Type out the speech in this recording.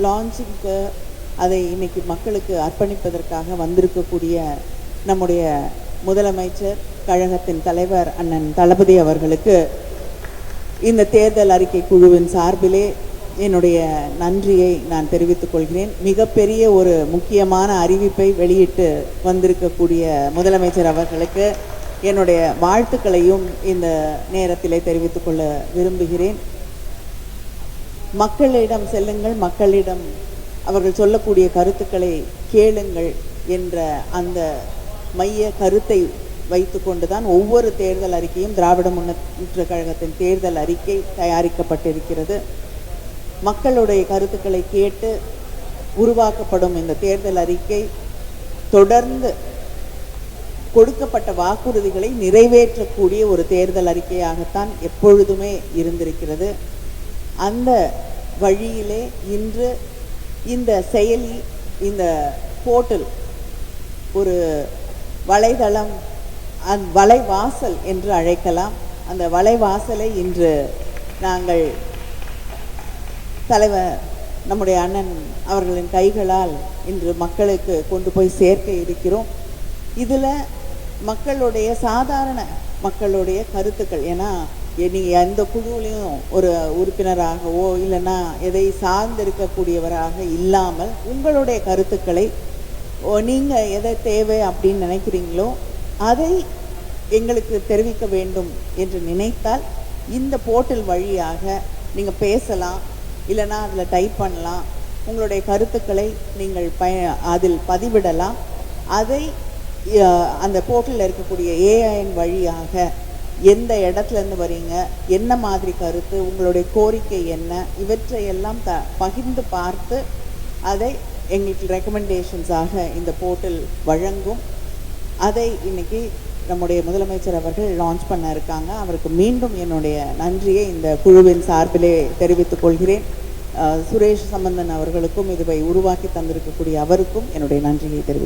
லான்ச்சிங்க்கு அதை இன்னைக்கு மக்களுக்கு அர்ப்பணிப்பதற்காக வந்திருக்கக்கூடிய நம்முடைய முதலமைச்சர் கழகத்தின் தலைவர் அண்ணன் தளபதி அவர்களுக்கு இந்த தேர்தல் அறிக்கை குழுவின் சார்பிலே என்னுடைய நன்றியை நான் தெரிவித்துக் கொள்கிறேன். மிகப்பெரிய ஒரு முக்கியமான அறிவிப்பை வெளியிட்டு வந்திருக்கக்கூடிய முதலமைச்சர் அவர்களுக்கு என்னுடைய வாழ்த்துக்களையும் இந்த நேரத்திலே தெரிவித்துக் கொள்ள விரும்புகிறேன். மக்களிடம் செல்லுங்கள், மக்களிடம் அவர்கள் சொல்லக்கூடிய கருத்துக்களை கேளுங்கள் என்ற அந்த மைய கருத்தை வைத்துக்கொண்டுதான் ஒவ்வொரு தேர்தல் அறிக்கையும் திராவிட முன்னேற்ற கழகத்தின் தேர்தல் அறிக்கை தயாரிக்கப்பட்டிருக்கிறது. மக்களுடைய கருத்துக்களை கேட்டு உருவாக்கப்படும் இந்த தேர்தல் அறிக்கை தொடர்ந்து கொடுக்கப்பட்ட வாக்குறுதிகளை நிறைவேற்றக்கூடிய ஒரு தேர்தல் அறிக்கையாகத்தான் எப்பொழுதுமே இருந்திருக்கிறது. அந்த வழியிலே இன்று இந்த செயலி, இந்த போர்ட்டல், ஒரு வலைதளம், வலைவாசல் என்று அழைக்கலாம். அந்த வலைவாசலை இன்று நாங்கள் தலைவர் நம்முடைய அண்ணன் அவர்களின் கைகளால் இன்று மக்களுக்கு கொண்டு போய் சேர்க்க இருக்கிறோம். இதில் மக்களுடைய சாதாரண மக்களுடைய கருத்துக்கள், ஏன்னா நீங்கள் எந்த குழுவிலையும் ஒரு உறுப்பினராகவோ இல்லைன்னா எதை சார்ந்திருக்கக்கூடியவராக இல்லாமல் உங்களுடைய கருத்துக்களை நீங்கள் எதை தேவை அப்படின்னு நினைக்கிறீங்களோ அதை எங்களுக்கு தெரிவிக்க வேண்டும் என்று நினைத்தால் இந்த போர்ட்டல் வழியாக நீங்கள் பேசலாம், இல்லைன்னா அதில் டைப் பண்ணலாம். உங்களுடைய கருத்துக்களை நீங்கள் அதில் பதிவிடலாம். அதை அந்த போர்ட்டலில் இருக்கக்கூடிய ஏஐஎன் வழியாக எந்த இடத்துலேருந்து வரீங்க, என்ன மாதிரி கருத்து, உங்களுடைய கோரிக்கை என்ன, இவற்றையெல்லாம் பகிர்ந்து பார்த்து அதை எங்களுக்கு ரெக்கமெண்டேஷன்ஸாக இந்த போர்ட்டல் வழங்கும். அதை இன்னைக்கு நம்முடைய முதலமைச்சர் அவர்கள் லான்ச் பண்ண இருக்காங்க. அவருக்கு மீண்டும் என்னுடைய நன்றியை இந்த குழுவின் சார்பிலே தெரிவித்துக் கொள்கிறேன். சுரேஷ் சம்பந்தன் அவர்களுக்கும் இதுவை உருவாக்கி தந்திருக்கக்கூடிய அவருக்கும் என்னுடைய நன்றியை தெரிவித்துக்